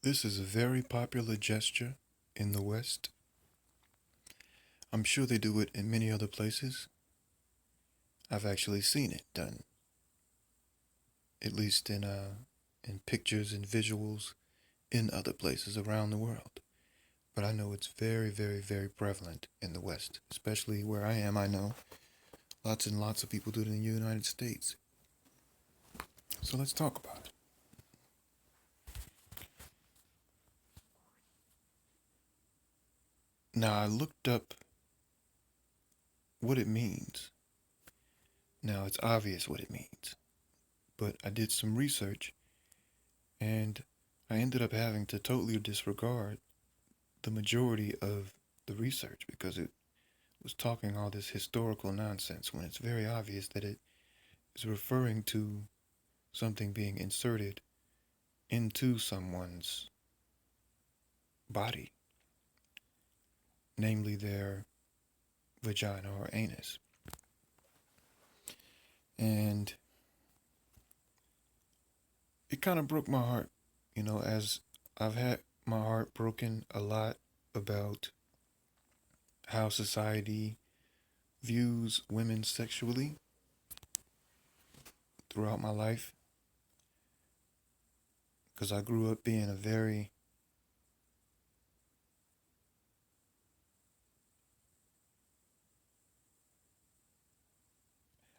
This is a very popular gesture in the West. I'm sure they do it in many other places. I've actually seen it done, at least in pictures and visuals in other places around the world. But I know it's very, very, very prevalent in the West, especially where I am. I know lots and lots of people do it in the United States. So let's talk about it. Now, I looked up what it means. Now, it's obvious what it means, but I did some research and I ended up having to totally disregard the majority of the research because it was talking all this historical nonsense when it's very obvious that it is referring to something being inserted into someone's body, namely their vagina or anus. And it kind of broke my heart, as I've had my heart broken a lot about how society views women sexually throughout my life because I grew up being a very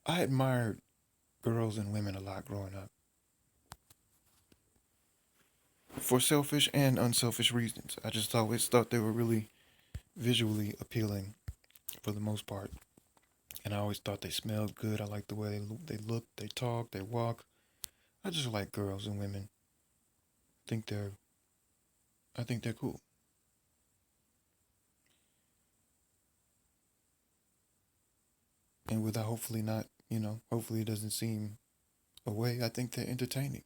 I admired girls and women a lot growing up for selfish and unselfish reasons. I just always thought they were really visually appealing for the most part, and I always thought they smelled good. I liked the way they look, they talk, they walk. I just like girls and women. Think they're I think they're cool. And without hopefully not, hopefully it doesn't seem a way. I think they're entertaining.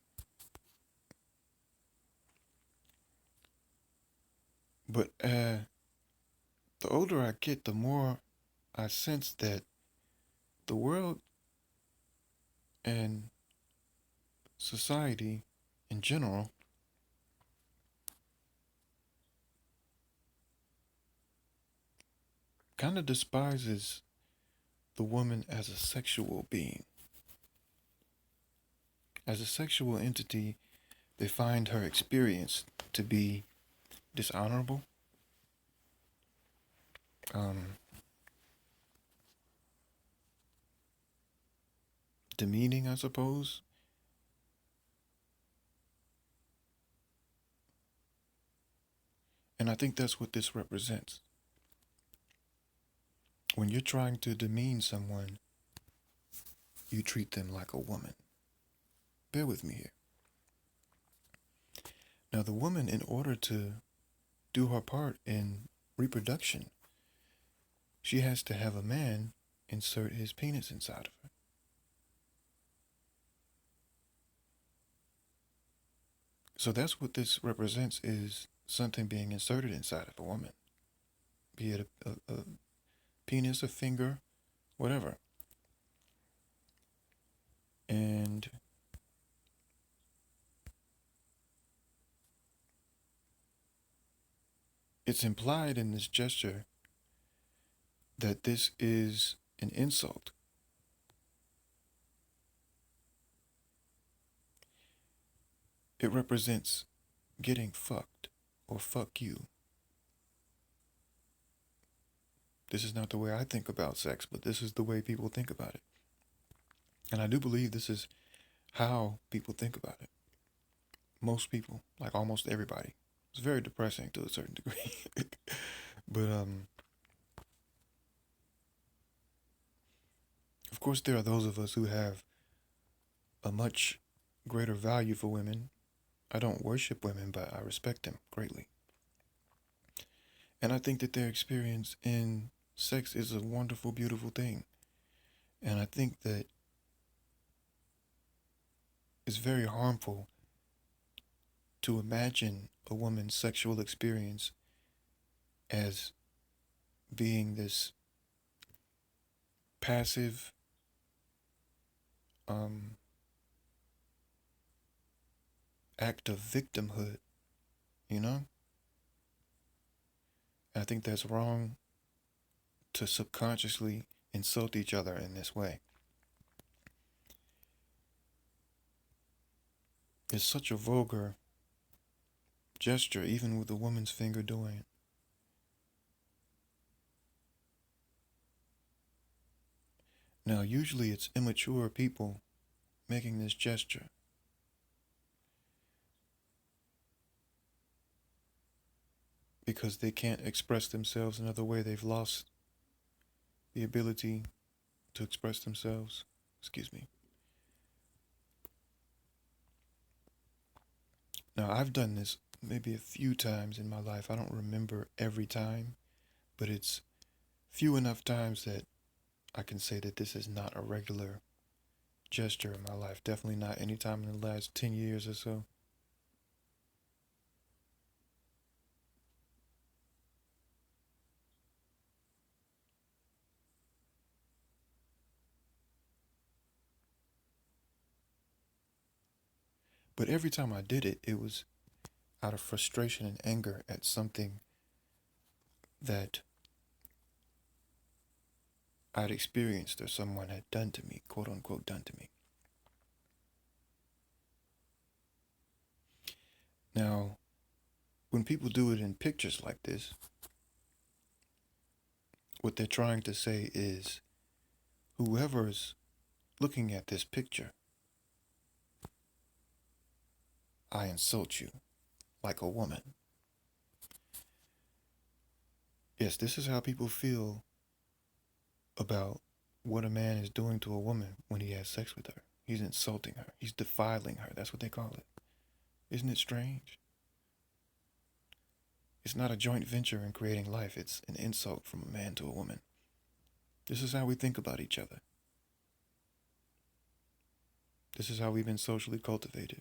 But the older I get, the more I sense that the world and society in general kind of despises the woman as a sexual being. As a sexual entity, they find her experience to be dishonorable, um, demeaning, I suppose. And I think that's what this represents. When you're trying to demean someone, you treat them like a woman. Bear with me here. Now, the woman, in order to do her part in reproduction, she has to have a man insert his penis inside of her. So that's what this represents is something being inserted inside of a woman, be it a penis, a finger, whatever. And it's implied in this gesture that this is an insult. It represents getting fucked or fuck you. This is not the way I think about sex, but this is the way people think about it. And I do believe this is how people think about it. Most people, like almost everybody. It's very depressing to a certain degree. But of course there are those of us who have a much greater value for women. I don't worship women, but I respect them greatly. And I think that their experience in sex is a wonderful, beautiful thing. And I think that it's very harmful to imagine a woman's sexual experience as being this passive, um, act of victimhood you know? I think that's wrong to subconsciously insult each other in this way. It's such a vulgar gesture, even with a woman's finger doing it. Now, usually it's immature people making this gesture because they can't express themselves another way. They've lost the ability to express themselves. Excuse me. Now, I've done this maybe a few times in my life. I don't remember every time, but it's few enough times that I can say that this is not a regular gesture in my life. Definitely not any time in the last 10 years or so. But every time I did it, it was out of frustration and anger at something that I'd experienced or someone had done to me, quote unquote, done to me. Now, when people do it in pictures like this, what they're trying to say is whoever's looking at this picture, I insult you like a woman. Yes, this is how people feel about what a man is doing to a woman when he has sex with her. He's insulting her. He's defiling her. That's what they call it. Isn't it strange? It's not a joint venture in creating life. It's an insult from a man to a woman. This is how we think about each other. This is how we've been socially cultivated.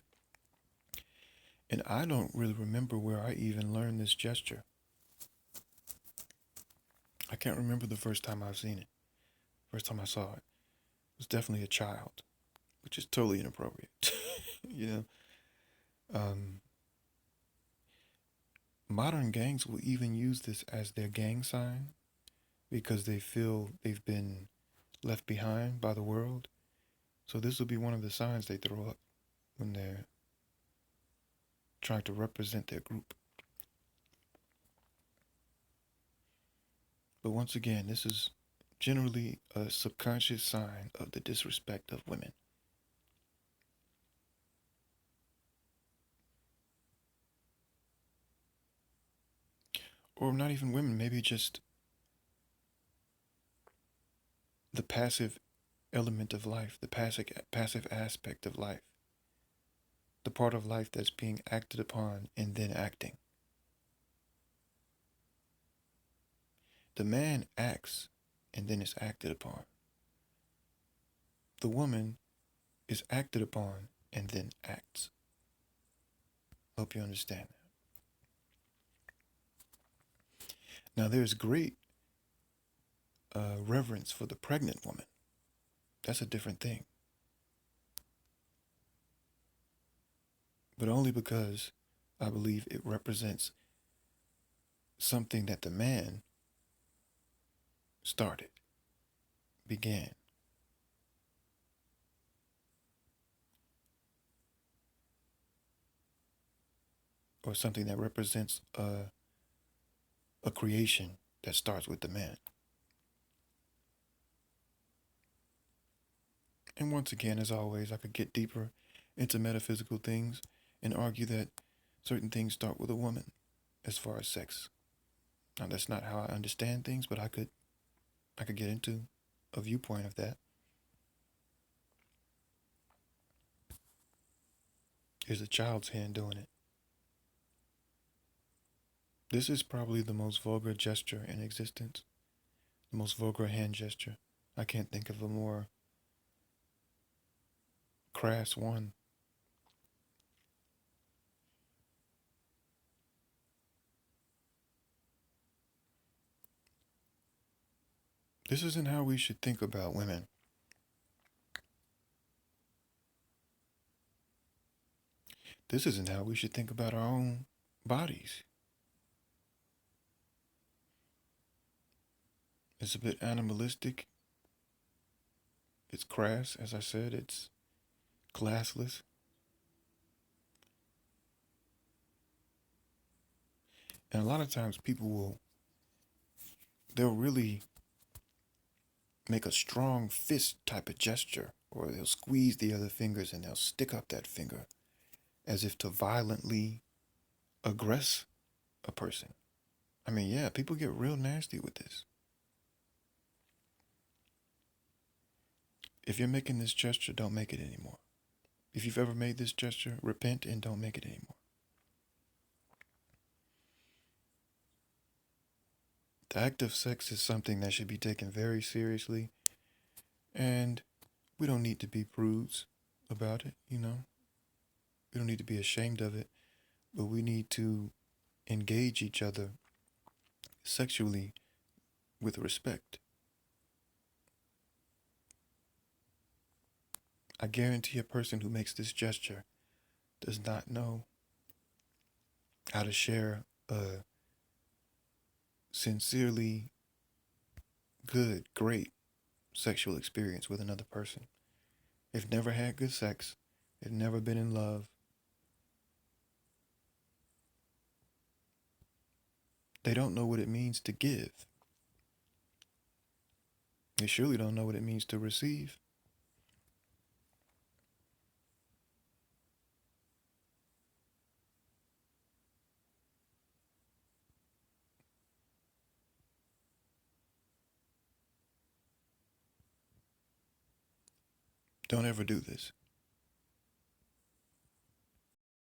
And I don't really remember where I even learned this gesture. I can't remember the first time I've seen it. First time I saw it. It was definitely a child, which is totally inappropriate. you know, um, modern gangs will even use this as their gang sign because they feel they've been left behind by the world. So this will be one of the signs they throw up when they're trying to represent their group. But once again, this is generally a subconscious sign of the disrespect of women. Or not even women, maybe just the passive element of life, the passive aspect of life, the part of life that's being acted upon and then acting. The man acts and then is acted upon. The woman is acted upon and then acts. Hope you understand that. Now, there's great reverence for the pregnant woman. That's a different thing. But only because I believe it represents something that the man started, began. Or something that represents a creation that starts with the man. And once again, as always, I could get deeper into metaphysical things and argue that certain things start with a woman as far as sex. Now that's not how I understand things, but I could get into a viewpoint of that. Here's a child's hand doing it. This is probably the most vulgar gesture in existence. The most vulgar hand gesture. I can't think of a more crass one. This isn't how we should think about women. This isn't how we should think about our own bodies. It's a bit animalistic. It's crass, as I said. It's classless. And a lot of times they'll really make a strong fist type of gesture, or they'll squeeze the other fingers and they'll stick up that finger as if to violently aggress a person. I mean, yeah, people get real nasty with this. If you're making this gesture, don't make it anymore. If you've ever made this gesture, repent and don't make it anymore. The act of sex is something that should be taken very seriously, and we don't need to be prudes about it, you know? We don't need to be ashamed of it, but we need to engage each other sexually with respect. I guarantee a person who makes this gesture does not know how to share a sincerely good, great sexual experience with another person. They've never had good sex, they've never been in love. They don't know what it means to give. They surely don't know what it means to receive. Don't ever do this.